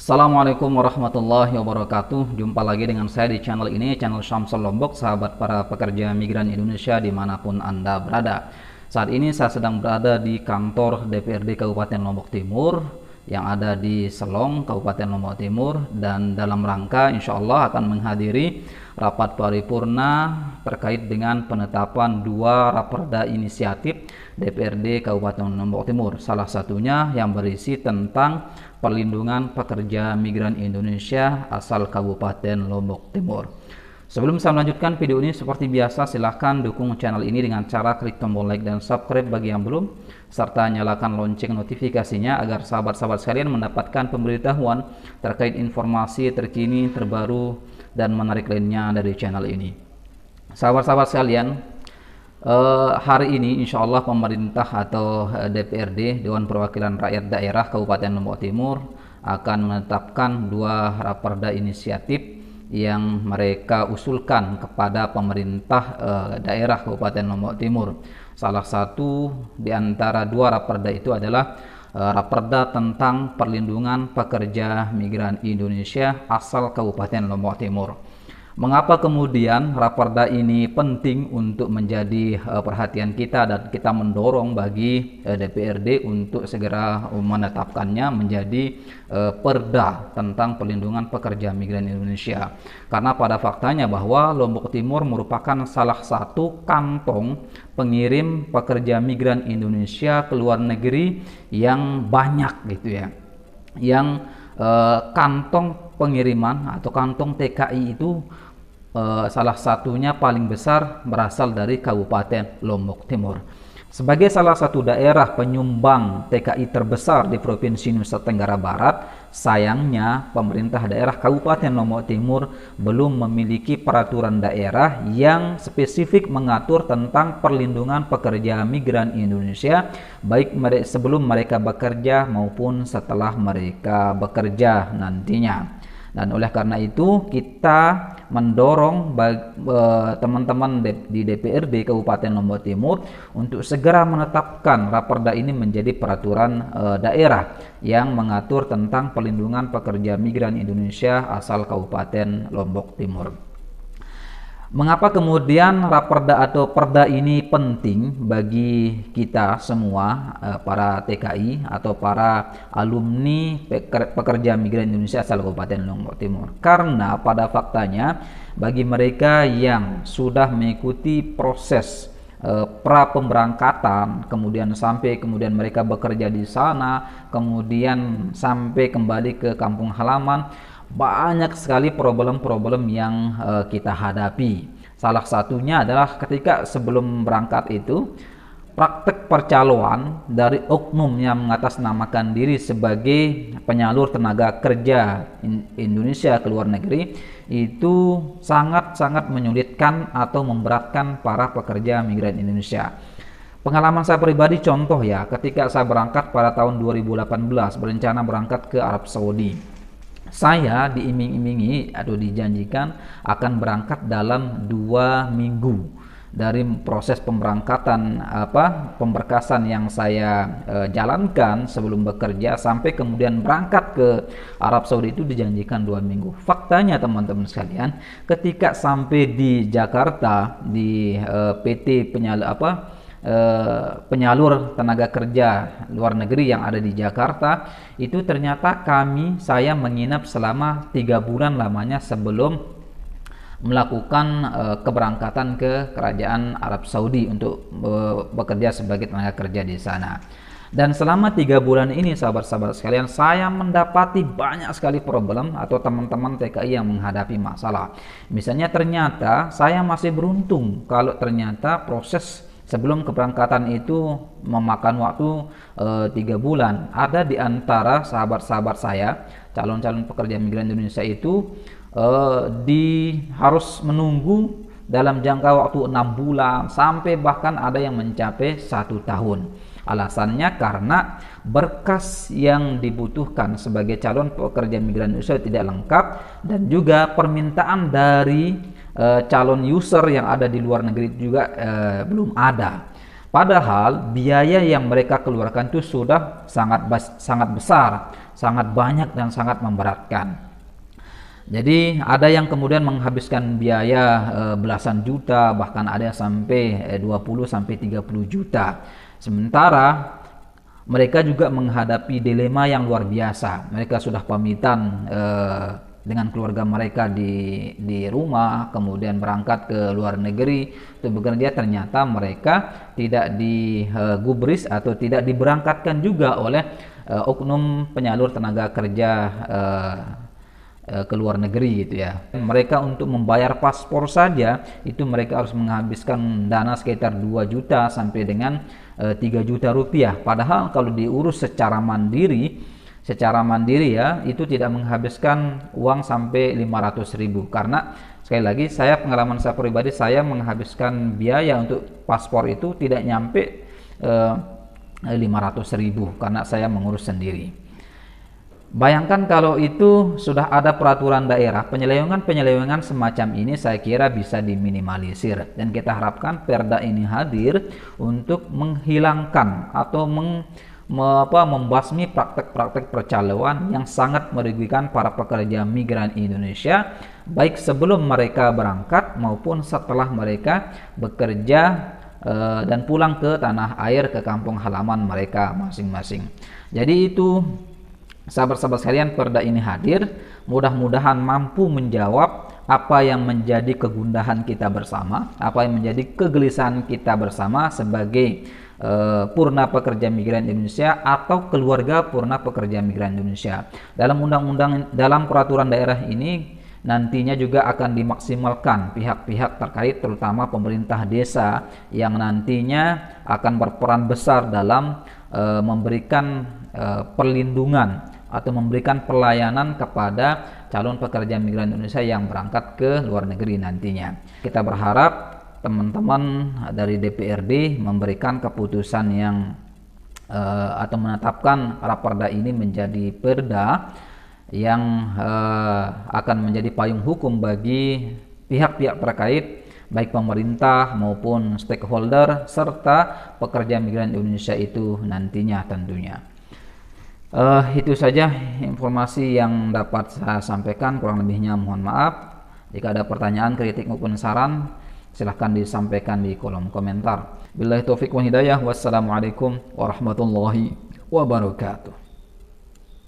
Assalamualaikum warahmatullahi wabarakatuh. Jumpa lagi dengan saya di channel ini, channel Syamsul Lombok, sahabat para pekerja migran Indonesia dimanapun Anda berada. Saat ini saya sedang berada di kantor DPRD Kabupaten Lombok Timur yang ada di Selong, Kabupaten Lombok Timur, dan dalam rangka insya Allah akan menghadiri rapat paripurna terkait dengan penetapan dua raperda inisiatif DPRD Kabupaten Lombok Timur. Salah satunya yang berisi tentang perlindungan pekerja migran Indonesia asal Kabupaten Lombok Timur. Sebelum saya melanjutkan video ini, seperti biasa silahkan dukung channel ini dengan cara klik tombol like dan subscribe bagi yang belum, serta nyalakan lonceng notifikasinya agar sahabat-sahabat sekalian mendapatkan pemberitahuan terkait informasi terkini, terbaru, dan menarik lainnya dari channel ini. Sahabat-sahabat sekalian, hari ini insya Allah pemerintah atau DPRD, Dewan Perwakilan Rakyat Daerah Kabupaten Lombok Timur, akan menetapkan dua raperda inisiatif yang mereka usulkan kepada pemerintah daerah Kabupaten Lombok Timur. Salah satu di antara dua raperda itu adalah raperda tentang perlindungan pekerja migran Indonesia asal Kabupaten Lombok Timur. Mengapa kemudian raperda ini penting untuk menjadi perhatian kita, dan kita mendorong bagi DPRD untuk segera menetapkannya menjadi perda tentang perlindungan pekerja migran Indonesia? Karena pada faktanya bahwa Lombok Timur merupakan salah satu kantong pengirim pekerja migran Indonesia ke luar negeri yang banyak gitu ya. Yang kantong pengiriman atau kantong TKI itu salah satunya paling besar berasal dari Kabupaten Lombok Timur. Sebagai salah satu daerah penyumbang TKI terbesar di Provinsi Nusa Tenggara Barat, sayangnya pemerintah daerah Kabupaten Lombok Timur belum memiliki peraturan daerah yang spesifik mengatur tentang perlindungan pekerja migran Indonesia, baik sebelum mereka bekerja maupun setelah mereka bekerja nantinya. Dan oleh karena itu kita mendorong teman-teman di DPRD Kabupaten Lombok Timur untuk segera menetapkan raperda ini menjadi peraturan daerah yang mengatur tentang perlindungan pekerja migran Indonesia asal Kabupaten Lombok Timur. Mengapa kemudian raperda atau perda ini penting bagi kita semua, para TKI atau para alumni pekerja migran Indonesia asal Kabupaten Lombok Timur? Karena pada faktanya bagi mereka yang sudah mengikuti proses pra pemberangkatan, kemudian mereka bekerja di sana, kemudian sampai kembali ke kampung halaman, banyak sekali problem-problem yang kita hadapi. Salah satunya adalah ketika sebelum berangkat itu, praktek percaloan dari oknum yang mengatasnamakan diri sebagai penyalur tenaga kerja Indonesia ke luar negeri itu sangat-sangat menyulitkan atau memberatkan para pekerja migran Indonesia. Pengalaman saya pribadi contoh ya, ketika saya berangkat pada tahun 2018 berencana berangkat ke Arab Saudi. Saya diiming-imingi atau dijanjikan akan berangkat dalam 2 minggu dari proses pemberangkatan pemberkasan yang saya jalankan sebelum bekerja sampai kemudian berangkat ke Arab Saudi itu dijanjikan 2 minggu. Faktanya teman-teman sekalian, ketika sampai di Jakarta di PT penyalur tenaga kerja luar negeri yang ada di Jakarta itu, ternyata saya menginap selama 3 bulan lamanya sebelum melakukan keberangkatan ke kerajaan Arab Saudi untuk bekerja sebagai tenaga kerja di sana. Dan selama 3 bulan ini sahabat-sahabat sekalian, saya mendapati banyak sekali problem atau teman-teman TKI yang menghadapi masalah. Misalnya ternyata saya masih beruntung kalau ternyata proses sebelum keberangkatan itu memakan waktu 3 bulan. Ada di antara sahabat-sahabat saya, calon-calon pekerja migran Indonesia itu harus menunggu dalam jangka waktu 6 bulan sampai bahkan ada yang mencapai 1 tahun. Alasannya karena berkas yang dibutuhkan sebagai calon pekerja migran Indonesia tidak lengkap, dan juga permintaan dari calon user yang ada di luar negeri juga belum ada. Padahal biaya yang mereka keluarkan itu sudah sangat besar. sangat banyak dan sangat memberatkan. Jadi ada yang kemudian menghabiskan biaya belasan juta, bahkan ada sampai 20 sampai 30 juta. Sementara mereka juga menghadapi dilema yang luar biasa. Mereka sudah pamitan dengan keluarga mereka di rumah, kemudian berangkat ke luar negeri untuk bekerja, ternyata mereka tidak digubris atau tidak diberangkatkan juga oleh oknum penyalur tenaga kerja ke luar negeri gitu ya. Mereka untuk membayar paspor saja itu mereka harus menghabiskan dana sekitar 2 juta sampai dengan 3 juta rupiah. Padahal kalau diurus secara mandiri ya itu tidak menghabiskan uang sampai 500.000. Karena sekali lagi pengalaman saya pribadi, saya menghabiskan biaya untuk paspor itu tidak nyampe 500.000 karena saya mengurus sendiri. Bayangkan kalau itu sudah ada peraturan daerah, penyelewengan semacam ini saya kira bisa diminimalisir, dan kita harapkan Perda ini hadir untuk menghilangkan atau membasmi praktek-praktek percaloan yang sangat merugikan para pekerja migran Indonesia, baik sebelum mereka berangkat maupun setelah mereka bekerja dan pulang ke tanah air, ke kampung halaman mereka masing-masing. Jadi itu sahabat-sahabat sekalian, perda ini hadir mudah-mudahan mampu menjawab apa yang menjadi kegundahan kita bersama, apa yang menjadi kegelisahan kita bersama sebagai purna pekerja migran Indonesia atau keluarga purna pekerja migran Indonesia. Dalam peraturan daerah ini nantinya juga akan dimaksimalkan pihak-pihak terkait, terutama pemerintah desa yang nantinya akan berperan besar dalam memberikan perlindungan atau memberikan pelayanan kepada calon pekerja migran Indonesia yang berangkat ke luar negeri nantinya. Kita berharap teman-teman dari DPRD memberikan keputusan yang atau menetapkan raperda ini menjadi perda yang akan menjadi payung hukum bagi pihak-pihak terkait, baik pemerintah maupun stakeholder serta pekerja migran Indonesia itu nantinya tentunya. Itu saja informasi yang dapat saya sampaikan, kurang lebihnya mohon maaf. Jika ada pertanyaan, kritik maupun saran, silahkan disampaikan di kolom komentar. Billahi taufiq wal hidayah. Wassalamualaikum warahmatullahi wabarakatuh.